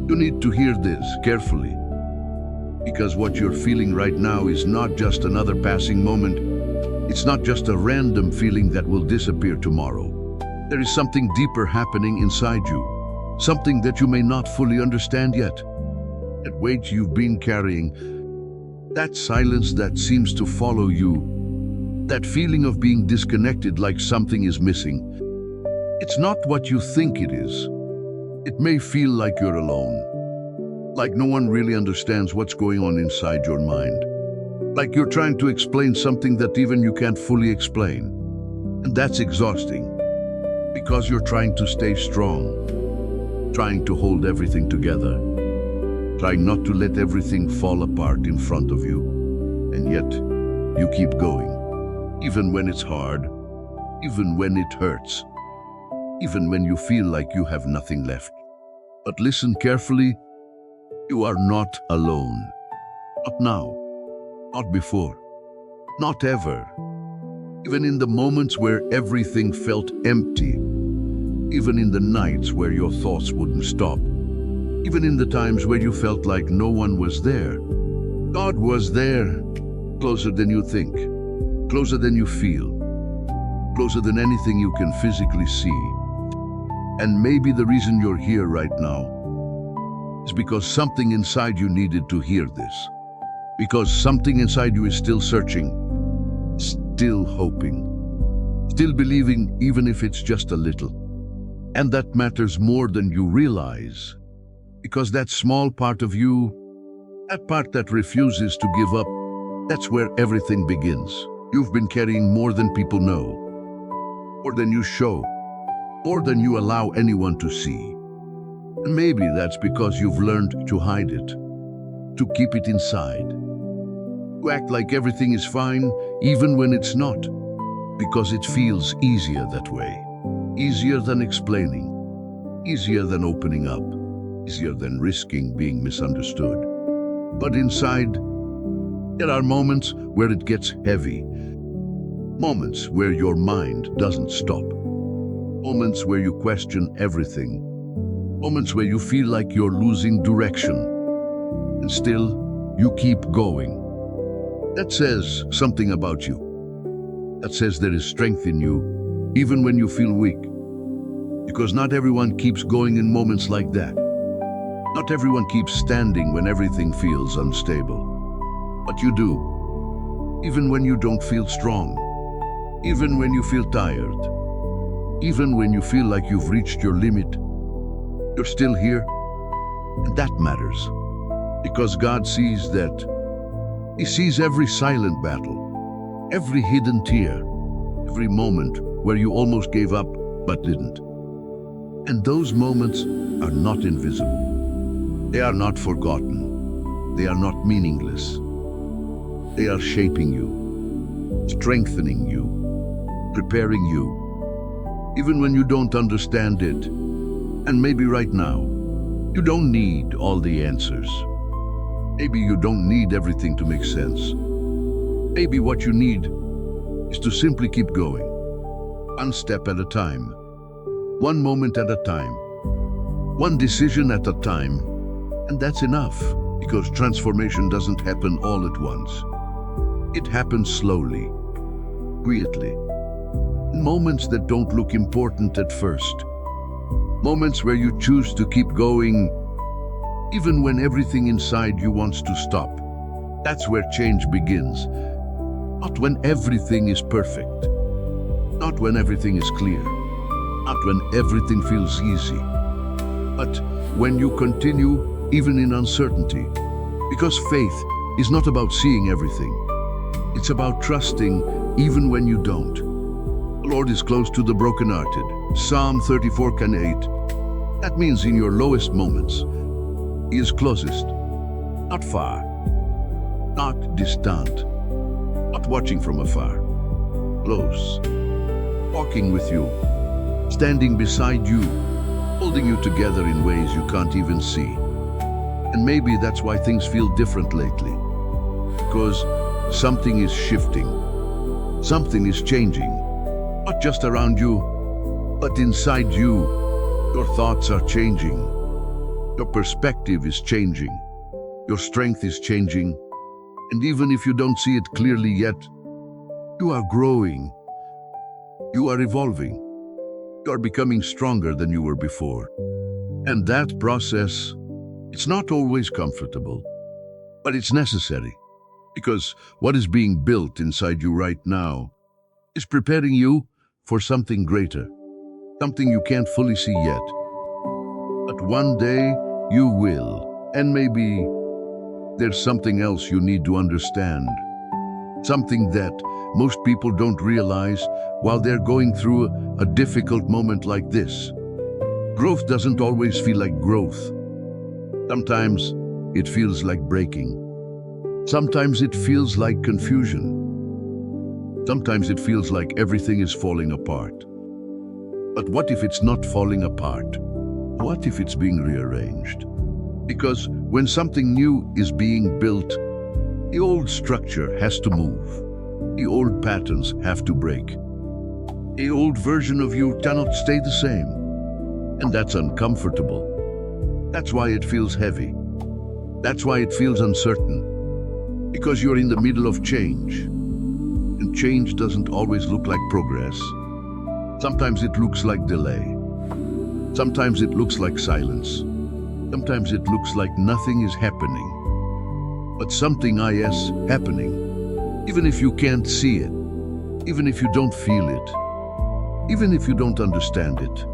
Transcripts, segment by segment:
You need to hear this carefully, because what you're feeling right now is not just another passing moment. It's not just a random feeling that will disappear tomorrow. There is something deeper happening inside you, something that you may not fully understand yet. That weight you've been carrying, that silence that seems to follow you, that feeling of being disconnected, like something is missing. It's not what you think it is. It may feel like you're alone, like no one really understands what's going on inside your mind, like you're trying to explain something that even you can't fully explain. And that's exhausting, because you're trying to stay strong, trying to hold everything together, trying not to let everything fall apart in front of you. And yet, you keep going, even when it's hard, even when it hurts, even when you feel like you have nothing left. But listen carefully, you are not alone. Not now, not before, not ever. Even in the moments where everything felt empty, even in the nights where your thoughts wouldn't stop, even in the times where you felt like no one was there, God was there, closer than you think, closer than you feel, closer than anything you can physically see. And maybe the reason you're here right now is because something inside you needed to hear this. Because something inside you is still searching, still hoping, still believing, even if it's just a little. And that matters more than you realize. Because that small part of you, that part that refuses to give up, that's where everything begins. You've been carrying more than people know, more than you show, more than you allow anyone to see. And maybe that's because you've learned to hide it, to keep it inside, to act like everything is fine, even when it's not, because it feels easier that way, easier than explaining, easier than opening up, easier than risking being misunderstood. But inside, there are moments where it gets heavy, moments where your mind doesn't stop, moments where you question everything, moments where you feel like you're losing direction, and still you keep going. That says something about you. That says there is strength in you, even when you feel weak. Because not everyone keeps going in moments like that. Not everyone keeps standing when everything feels unstable. But you do, even when you don't feel strong, even when you feel tired, even when you feel like you've reached your limit, you're still here. And that matters, because God sees that. He sees every silent battle, every hidden tear, every moment where you almost gave up but didn't. And those moments are not invisible. They are not forgotten. They are not meaningless. They are shaping you, strengthening you, preparing you, even when you don't understand it. And maybe right now, you don't need all the answers. Maybe you don't need everything to make sense. Maybe what you need is to simply keep going, one step at a time, one moment at a time, one decision at a time. And that's enough, because transformation doesn't happen all at once. It happens slowly, quietly, in moments that don't look important at first. Moments where you choose to keep going, even when everything inside you wants to stop. That's where change begins. Not when everything is perfect. Not when everything is clear. Not when everything feels easy. But when you continue, even in uncertainty. Because faith is not about seeing everything. It's about trusting even when you don't. The Lord is close to the brokenhearted. Psalm 34:8. That means in your lowest moments, He is closest, not far, not distant, not watching from afar. Close, walking with you, standing beside you, holding you together in ways you can't even see. And maybe that's why things feel different lately. Because something is shifting, something is changing, not just around you, but inside you. Your thoughts are changing. Your perspective is changing. Your strength is changing. And even if you don't see it clearly yet, you are growing. You are evolving. You are becoming stronger than you were before. And that process, it's not always comfortable, but it's necessary. Because what is being built inside you right now is preparing you for something greater, something you can't fully see yet. But one day you will, and maybe there's something else you need to understand, something that most people don't realize while they're going through a difficult moment like this. Growth doesn't always feel like growth. Sometimes it feels like breaking. Sometimes it feels like confusion. Sometimes it feels like everything is falling apart. But what if it's not falling apart? What if it's being rearranged? Because when something new is being built, the old structure has to move. The old patterns have to break. The old version of you cannot stay the same. And that's uncomfortable. That's why it feels heavy. That's why it feels uncertain. Because you're in the middle of change. And change doesn't always look like progress. Sometimes it looks like delay. Sometimes it looks like silence. Sometimes it looks like nothing is happening. But something is happening. Even if you can't see it. Even if you don't feel it. Even if you don't understand it.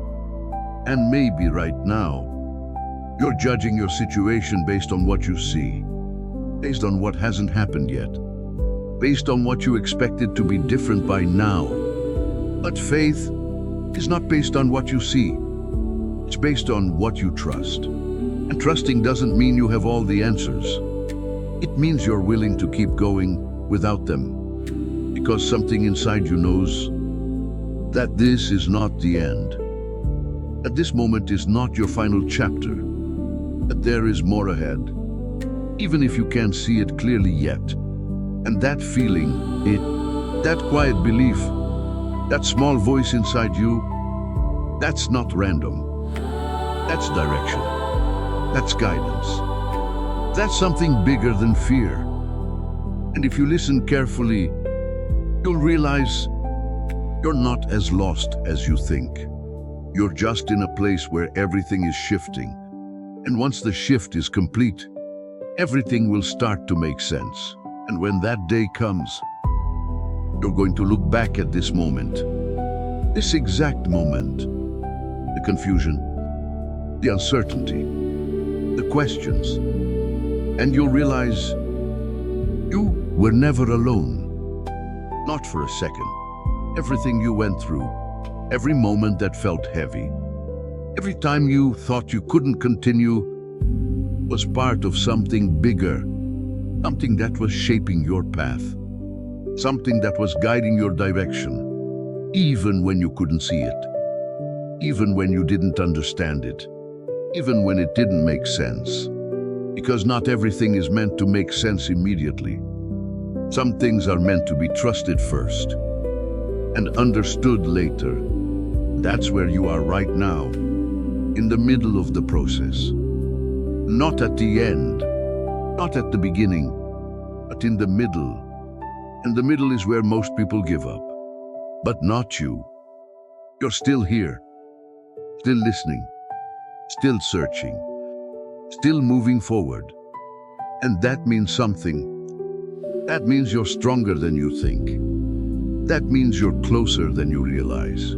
And maybe right now, you're judging your situation based on what you see. Based on what hasn't happened yet. Based on what you expected to be different by now. But faith is not based on what you see. It's based on what you trust. And trusting doesn't mean you have all the answers. It means you're willing to keep going without them. Because something inside you knows that this is not the end. That this moment is not your final chapter. That there is more ahead. Even if you can't see it clearly yet. And that feeling, that quiet belief, that small voice inside you, that's not random. That's direction. That's guidance. That's something bigger than fear. And if you listen carefully, you'll realize you're not as lost as you think. You're just in a place where everything is shifting. And once the shift is complete, everything will start to make sense. And when that day comes, you're going to look back at this moment, this exact moment, the confusion, the uncertainty, the questions, and you'll realize you were never alone. Not for a second. Everything you went through, every moment that felt heavy, every time you thought you couldn't continue, was part of something bigger, something that was shaping your path, something that was guiding your direction, even when you couldn't see it, even when you didn't understand it, even when it didn't make sense. Because not everything is meant to make sense immediately. Some things are meant to be trusted first and understood later. That's where you are right now, in the middle of the process. Not at the end, not at the beginning, but in the middle. And the middle is where most people give up. But not you. You're still here, still listening, still searching, still moving forward. And that means something. That means you're stronger than you think. That means you're closer than you realize.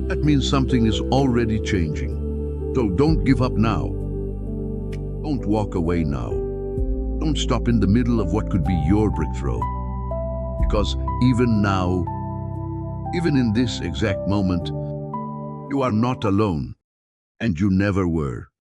That means something is already changing. So don't give up now. Don't walk away now. Don't stop in the middle of what could be your breakthrough. Because even now, even in this exact moment, you are not alone, and you never were.